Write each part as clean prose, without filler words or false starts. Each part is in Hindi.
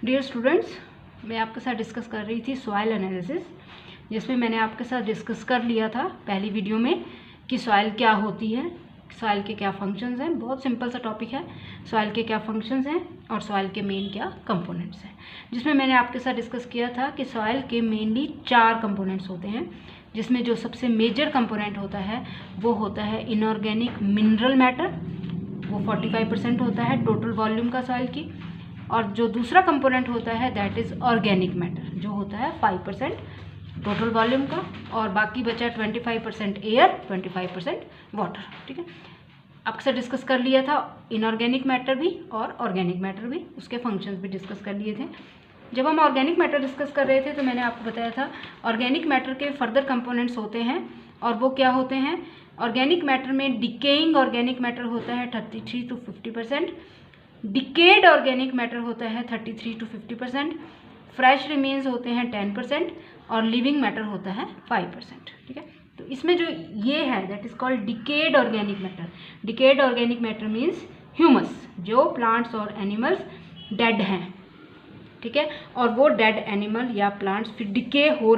डियर स्टूडेंट्स, मैं आपके साथ डिस्कस कर रही थी सॉइल एनालिसिस, जिसमें मैंने आपके साथ डिस्कस कर लिया था पहली वीडियो में कि सॉइल क्या होती है, सॉइल के क्या फंक्शंस हैं। बहुत सिंपल सा टॉपिक है, सॉइल के क्या फंक्शंस हैं और सॉइल के मेन क्या कंपोनेंट्स हैं, जिसमें मैंने आपके साथ डिस्कस किया था कि सॉइल के मेनली 4 कंपोनेंट्स होते हैं, जिसमें जो सबसे मेजर कंपोनेंट होता है वो होता है इनऑर्गेनिक मिनरल मैटर, वो 45% होता है टोटल वॉल्यूम का सॉइल की। और जो दूसरा कंपोनेंट होता है दैट इज़ ऑर्गेनिक मैटर, जो होता है 5% टोटल वॉल्यूम का, और बाकी बचा 25% एयर, 25% वाटर। ठीक है, आपके साथ डिस्कस कर लिया था इनऑर्गेनिक मैटर भी और ऑर्गेनिक मैटर भी, उसके फंक्शंस भी डिस्कस कर लिए थे। जब हम ऑर्गेनिक मैटर डिस्कस कर रहे थे तो मैंने आपको बताया था ऑर्गेनिक मैटर के फर्दर कंपोनेंट्स होते हैं, और वो क्या होते हैं। ऑर्गेनिक मैटर में डिकेइंग ऑर्गेनिक मैटर होता है 33 to 50%, डिकेड ऑर्गेनिक मैटर होता है 33 to 50%, फ्रेश रिमेन्स होते हैं 10% और लिविंग मैटर होता है 5%। ठीक है, तो इसमें जो ये है that is called decayed organic matter. Decayed organic matter means humus, जो प्लांट्स और एनिमल्स डेड हैं। ठीक है, और वो डेड एनिमल या प्लांट्स फिर डिके हो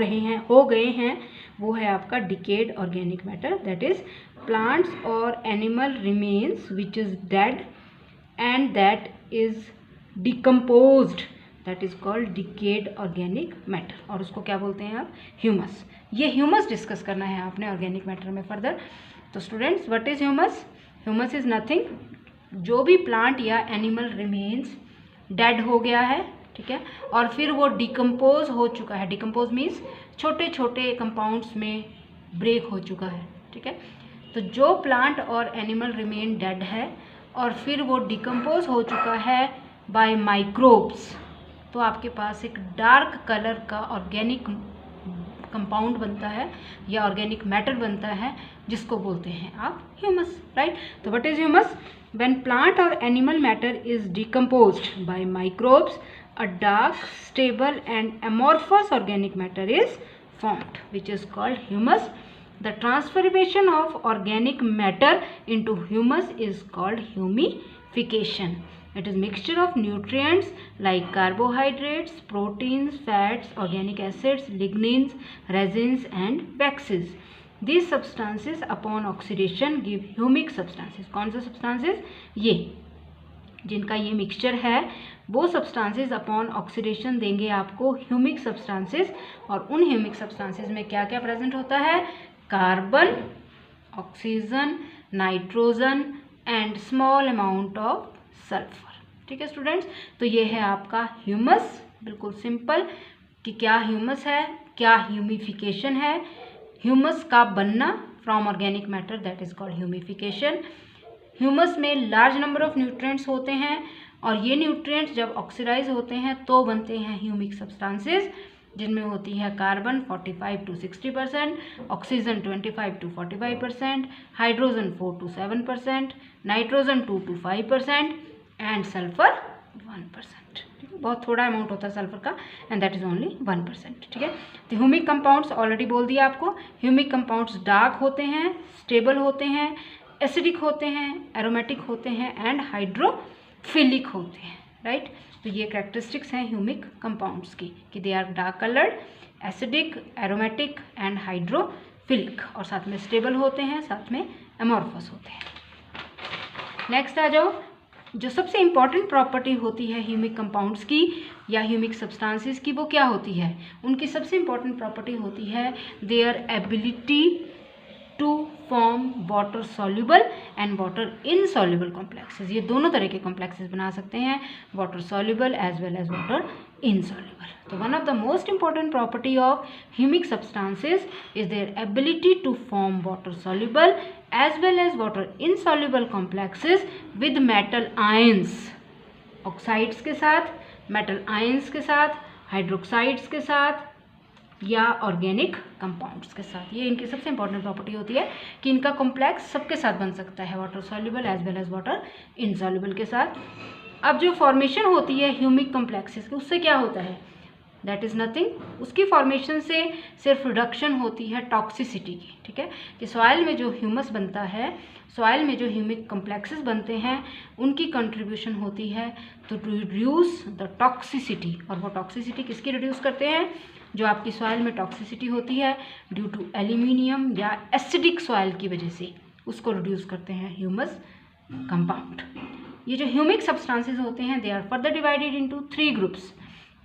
गए हैं, वो है आपका decayed organic matter. That is plants और animal remains which is dead and that is decomposed, that is called decayed organic matter, और उसको क्या बोलते हैं आप, ह्यूमस। ये ह्यूमस डिस्कस करना है आपने ऑर्गेनिक मैटर में फर्दर। तो students, what is humus? Humus is nothing, जो भी प्लांट या एनिमल रिमेन्स डेड हो गया है, ठीक है, और फिर वो डिकम्पोज हो चुका है। डिकम्पोज मीन्स छोटे छोटे कंपाउंड्स में ब्रेक हो चुका है। ठीक है, तो जो प्लांट और एनिमल रिमेन डेड है और फिर वो डिकम्पोज हो चुका है बाय माइक्रोब्स, तो आपके पास एक डार्क कलर का ऑर्गेनिक कंपाउंड बनता है या ऑर्गेनिक मैटर बनता है, जिसको बोलते हैं आप ह्यूमस। राइट, तो what is humus? When plant और animal matter is decomposed by microbes, a dark stable and amorphous organic matter is formed, which is called humus. The transformation of organic matter into humus is called humification. It is mixture of nutrients like carbohydrates, proteins, fats, organic acids, lignins, resins and waxes. These substances upon oxidation give humic substances. कौन से substances? ये जिनका ये मिक्सचर है वो सब्सटेंसेस अपॉन ऑक्सीडेशन देंगे आपको ह्यूमिक सब्सटेंसेस। और उन ह्यूमिक सब्सटेंसेस में क्या क्या प्रेजेंट होता है? Carbon, oxygen, nitrogen and small amount of sulphur. ठीक है स्टूडेंट्स, तो ये है आपका ह्यूमस। बिल्कुल सिंपल कि क्या ह्यूमस है, क्या ह्यूमिफिकेशन है। ह्यूमस का बनना from organic matter that is called humification. Humus में लार्ज नंबर ऑफ न्यूट्रिएंट्स होते हैं और ये न्यूट्रिएंट्स जब ऑक्सीडाइज होते हैं तो बनते हैं ह्यूमिक सब्सटेंसेस, जिनमें होती है carbon 45 to 60%, oxygen 25 to 45%, hydrogen 4 to 7%, nitrogen 2 to 5% and sulphur 1%। ठीक है, बहुत थोड़ा अमाउंट होता है सल्फर का एंड दैट इज ओनली 1%। ठीक है, तो ह्यूमिक कंपाउंड्स ऑलरेडी बोल दिया आपको। ह्यूमिक कंपाउंड्स डार्क होते हैं, स्टेबल होते हैं, एसिडिक होते हैं, एरोमेटिक होते हैं एंड हाइड्रोफिलिक होते हैं। राइट, तो ये कैरेक्टरिस्टिक्स हैं ह्यूमिक कंपाउंड्स की कि they are dark coloured, acidic, aromatic and hydrophilic, और साथ में स्टेबल होते हैं, साथ में एमॉर्फस होते हैं। नेक्स्ट आ जाओ, जो सबसे इंपॉर्टेंट प्रॉपर्टी होती है ह्यूमिक कंपाउंड्स की या ह्यूमिक सब्सटेंसेस की, वो क्या होती है? उनकी सबसे इंपॉर्टेंट प्रॉपर्टी होती है their ability to form water soluble and water insoluble complexes. ये दोनों तरह के कॉम्प्लेक्सेस बना सकते हैं, water soluble as well as water insoluble. तो one of the most important property of humic substances is their ability to form water soluble as well as water insoluble complexes with metal ions, oxides के साथ, मेटल आयंस के साथ, हाइड्रोक्साइड्स के साथ या ऑर्गेनिक कंपाउंड्स के साथ। ये इनकी सबसे इंपॉर्टेंट प्रॉपर्टी होती है कि इनका कॉम्प्लेक्स सबके साथ बन सकता है, water soluble as well as water insoluble के साथ। अब जो फॉर्मेशन होती है ह्यूमिक कॉम्प्लेक्सेस की, उससे क्या होता है? That is nothing. उसकी फॉर्मेशन से सिर्फ रिडक्शन होती है टॉक्सिसिटी की, ठीक है, कि सॉइल में जो ह्यूमस बनता है, सॉइल में जो ह्यूमिक कॉम्प्लेक्सेस बनते हैं, उनकी कंट्रीब्यूशन होती है टू रिड्यूस द टॉक्सिसिटी। और वो टॉक्सिसिटी किसकी रिड्यूस करते हैं? जो आपकी सॉइल में टॉक्सिसिटी होती है ड्यू टू एल्यूमिनियम या एसिडिक सॉइल की वजह से, उसको रिड्यूस करते हैं ह्यूमस कंपाउंड। ये जो ह्यूमिक सब्सटेंसेस होते हैं, they are further divided into 3 groups,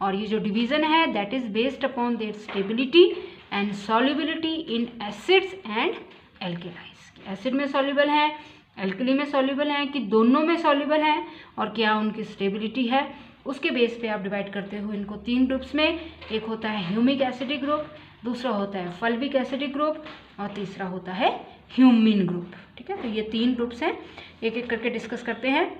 और ये जो डिवीज़न है that is based upon their stability and solubility in acids and alkalis. Acid में सॉल्युबल हैं, एल्कली में सॉल्युबल हैं, कि दोनों में सॉल्युबल हैं, और क्या उनकी स्टेबिलिटी है, उसके बेस पे आप डिवाइड करते हो इनको 3 ग्रुप्स में। एक होता है ह्यूमिक एसिडिक ग्रुप, दूसरा होता है फल्विक एसिडिक ग्रुप, और तीसरा होता है ह्यूमिन ग्रुप, ठीक है। तो ये 3 ग्रुप्स हैं, एक एक करके डिस्कस करते हैं।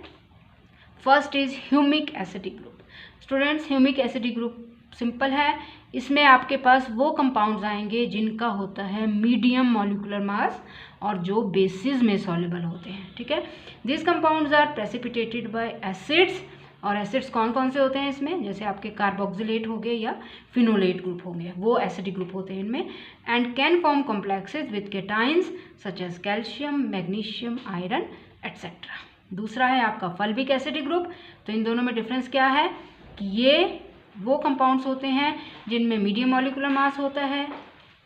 First is humic acidic group. Students, humic acidic group simple है, इसमें आपके पास वो कंपाउंड्स आएंगे जिनका होता है मीडियम मॉलिक्यूलर मास और जो बेसिस में सॉल्युबल होते हैं, ठीक है। This compounds are precipitated by acids, और एसिड्स कौन कौन से होते हैं इसमें? जैसे आपके कार्बोक्सिलेट हो गए या फिनोलेट ग्रुप हो गए, वो एसिडिक ग्रुप होते हैं इनमें। And can form complexes with cations such as calcium, magnesium, iron etcetera. दूसरा है आपका फल्विक एसिडिक ग्रुप। तो इन दोनों में डिफरेंस क्या है कि ये वो कंपाउंड्स होते हैं जिनमें मीडियम मॉलिक्यूलर मास होता है,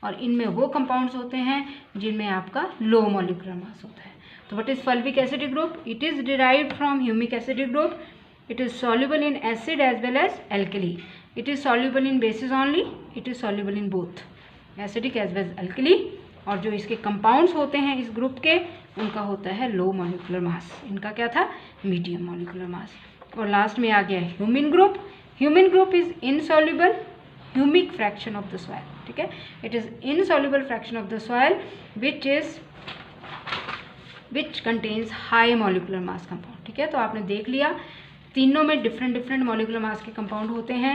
और इनमें वो कंपाउंड्स होते हैं जिनमें आपका लो मॉलिक्यूलर मास होता है। तो what is fulvic acidic group? It is derived from humic acidic group. It is soluble in acid as well as alkali. It is soluble in bases only. It is soluble in both acidic as well as alkali. और जो इसके कंपाउंड्स होते हैं इस ग्रुप के, उनका होता है लो मॉलिक्यूलर मास, इनका क्या था? Medium molecular mass. और लास्ट में आ गया humin group. Humin group is insoluble humic fraction of the soil, ठीक है। It is insoluble fraction of the soil which contains high molecular mass compound, ठीक है। तो आपने देख लिया तीनों में डिफरेंट डिफरेंट मॉलिक्यूलर मास के कंपाउंड होते हैं।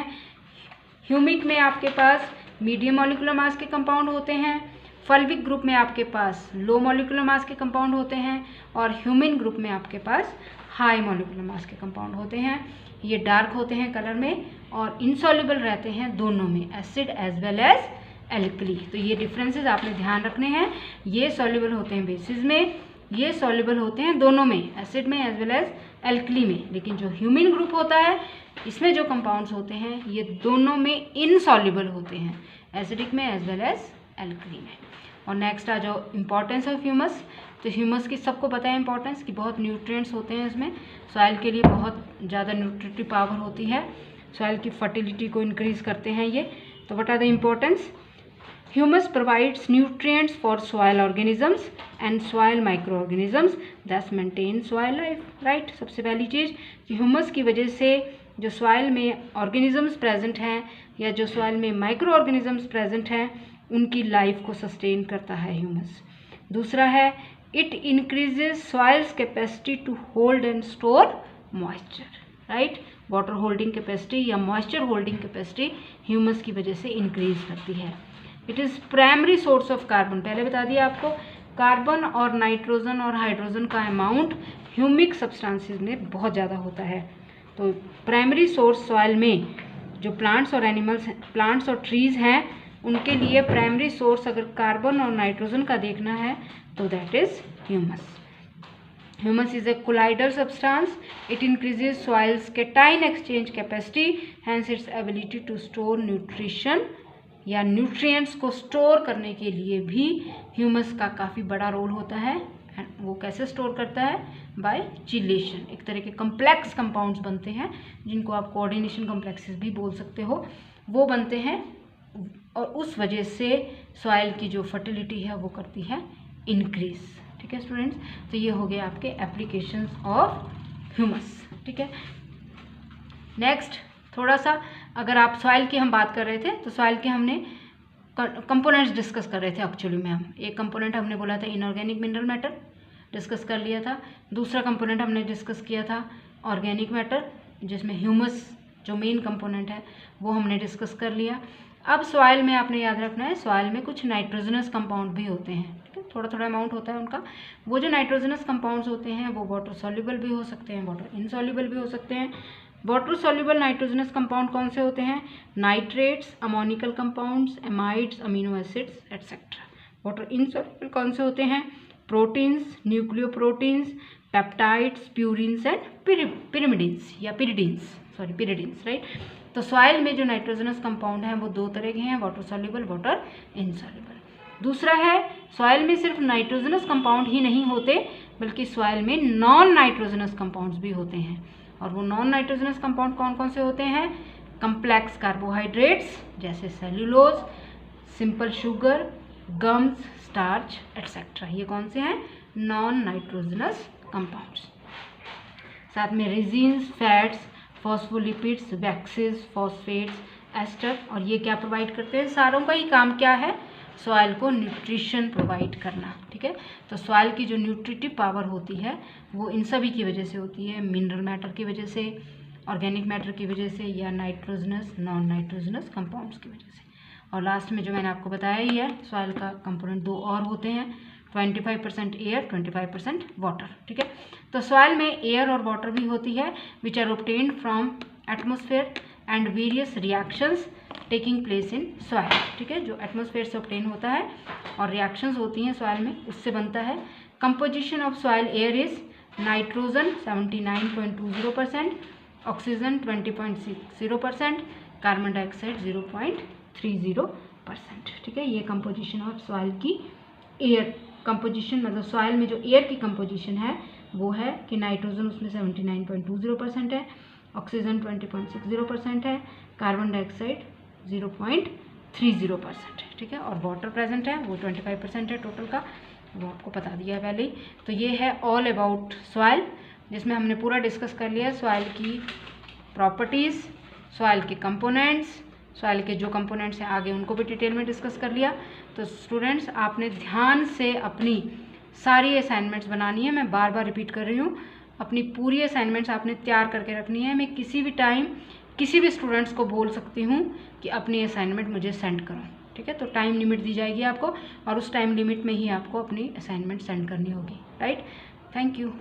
ह्यूमिक में आपके पास मीडियम मॉलिक्यूलर मास के कंपाउंड होते हैं, फल्विक ग्रुप में आपके पास लो मॉलिक्यूलर मास के कंपाउंड होते हैं, और ह्यूमिन ग्रुप में आपके पास हाई मॉलिक्यूलर मास के कंपाउंड होते हैं। ये डार्क होते हैं कलर में और इनसॉल्युबल रहते हैं दोनों में, acid as well as alkali. तो ये डिफरेंसेस आपने ध्यान रखने हैं। ये सॉल्युबल होते हैं बेसिस में, ये सॉल्युबल होते हैं दोनों में, एसिड में एज वेल एज एल्कली में। लेकिन जो ह्यूमिन ग्रुप होता है इसमें जो कंपाउंड्स होते हैं ये दोनों में इनसॉल्युबल होते हैं, एसिडिक में एज वेल एज एल्कली में। और नेक्स्ट आ जाओ इम्पॉर्टेंस ऑफ ह्यूमस। तो ह्यूमस की सबको पता है इम्पॉर्टेंस कि बहुत न्यूट्रिएंट्स होते हैं इसमें, सॉइल के लिए बहुत ज़्यादा न्यूट्रिटिव पावर होती है, सॉइल की फर्टिलिटी को इंक्रीज करते हैं ये। तो what are the importance? Humus provides nutrients for soil organisms and soil microorganisms thus maintain soil life, right? सबसे पहली चीज़ कि ह्यूमस की वजह से जो सॉइल में ऑर्गेनिजम्स प्रेजेंट हैं या जो सॉइल में माइक्रो ऑर्गेनिजम्स प्रेजेंट हैं उनकी लाइफ को सस्टेन करता है ह्यूमस। दूसरा है it increases soil's capacity to hold and store moisture, right? Water holding capacity या मॉइस्चर होल्डिंग कैपेसिटी ह्यूमस की वजह से इंक्रीज करती है। It is primary source of carbon, पहले बता दिया आपको, कार्बन और नाइट्रोजन और हाइड्रोजन का अमाउंट ह्यूमिक सब्सटेंसेस में बहुत ज़्यादा होता है। तो प्राइमरी सोर्स सॉइल में जो प्लांट्स और एनिमल्स, प्लांट्स और ट्रीज़ हैं उनके लिए प्राइमरी सोर्स अगर कार्बन और नाइट्रोजन का देखना है तो that is humus. Humus is a colloidal substance, it increases soil's cation exchange capacity, hence its ability to store nutrition या न्यूट्रिएंट्स को स्टोर करने के लिए भी ह्यूमस का काफ़ी बड़ा रोल होता है। वो कैसे स्टोर करता है? By chelation. एक तरह के कम्प्लेक्स कंपाउंड्स बनते हैं जिनको आप कोऑर्डिनेशन कॉम्प्लेक्सेस भी बोल सकते हो, वो बनते हैं और उस वजह से सॉइल की जो फर्टिलिटी है वो करती है इंक्रीज। ठीक है स्टूडेंट्स, तो ये हो गए आपके एप्लीकेशंस ऑफ ह्यूमस। ठीक है, नेक्स्ट थोड़ा सा अगर आप सॉइल की हम बात कर रहे थे तो सॉइल के हमने कंपोनेंट्स डिस्कस कर रहे थे। एक्चुअली में हम एक कंपोनेंट हमने बोला था इनऑर्गेनिक मिनरल मैटर, डिस्कस कर लिया था। दूसरा कंपोनेंट हमने डिस्कस किया था ऑर्गेनिक मैटर, जिसमें ह्यूमस जो मेन कंपोनेंट है वो हमने डिस्कस कर लिया। अब सॉइल में आपने याद रखना है, सॉइल में कुछ नाइट्रोजनस कंपाउंड भी होते हैं, ठीक है, थोड़ा थोड़ा अमाउंट होता है उनका। वो जो नाइट्रोजनस कंपाउंड्स होते हैं वो वाटर सॉल्युबल भी हो सकते हैं, वाटर इनसॉल्युबल भी हो सकते हैं। वाटर सॉल्युबल नाइट्रोजनस कंपाउंड कौन से होते हैं? Nitrates, ammoniacal compounds, amides, amino acids etcetera. Water insoluble कौन से होते हैं? Proteins, nucleoproteins, peptides, purines and pyrimidines या पिरिडिन्स, राइट। तो सॉइल में जो नाइट्रोजनस कंपाउंड हैं वो दो तरह के हैं, वाटर सॉल्युबल, वाटर इनसॉल्युबल। दूसरा है सॉइल में सिर्फ नाइट्रोजनस कंपाउंड ही नहीं होते बल्कि सॉइल में नॉन नाइट्रोजनस कंपाउंड्स भी होते हैं। और वो नॉन नाइट्रोजनस कंपाउंड कौन कौन से होते हैं? कम्प्लेक्स कार्बोहाइड्रेट्स जैसे cellulose, simple sugar, gums, starch etcetera. ये कौन से हैं? Non nitrogenous compounds. साथ में resins, fats, phospholipids, waxes, phosphates, ester. और ये क्या प्रोवाइड करते हैं? सारों का ही काम क्या है? सॉइल को न्यूट्रिशन प्रोवाइड करना, ठीक है। तो सॉइल की जो न्यूट्रिटिव पावर होती है वो इन सभी की वजह से होती है, मिनरल मैटर की वजह से, ऑर्गेनिक मैटर की वजह से, या नाइट्रोजनस नॉन नाइट्रोजनस कंपाउंड्स की वजह से। और लास्ट में जो मैंने आपको बताया ही है, सॉइल का कंपोनेंट दो और होते हैं, 25% एयर, 25% वाटर, ठीक है। तो सॉइल में एयर और वाटर भी होती है which are obtained from atmosphere and various reactions taking place in soil, ठीक है। जो एटमॉस्फेयर से ऑब्टेन होता है और रिएक्शंस होती हैं सॉइल में, उससे बनता है। Composition of soil air is nitrogen 79.20%, oxygen 20.60%, carbon dioxide 0.30%, ठीक है। ये कंपोजिशन ऑफ सॉइल की एयर कंपोजिशन, मतलब सॉइल में जो एयर की कंपोजिशन है वो है कि नाइट्रोजन उसमें 79.20% है, ऑक्सीजन 20.60% है, कार्बन डाइऑक्साइड 0.30%, ठीक है। और वाटर प्रेजेंट है वो 25% है टोटल का, वो आपको बता दिया है पहले ही। तो ये है ऑल अबाउट सॉइल, जिसमें हमने पूरा डिस्कस कर लिया सॉइल की प्रॉपर्टीज़, सॉइल के कंपोनेंट्स, सॉइल के जो कंपोनेंट्स हैं आगे उनको भी डिटेल में डिस्कस कर लिया। तो स्टूडेंट्स आपने ध्यान से अपनी सारी असाइनमेंट्स बनानी है, मैं बार बार रिपीट कर रही हूँ, अपनी पूरी असाइनमेंट्स आपने तैयार करके रखनी है। मैं किसी भी टाइम किसी भी स्टूडेंट्स को बोल सकती हूँ कि अपनी असाइनमेंट मुझे सेंड करो, ठीक है। तो टाइम लिमिट दी जाएगी आपको और उस टाइम लिमिट में ही आपको अपनी असाइनमेंट सेंड करनी होगी, राइट। Thank you.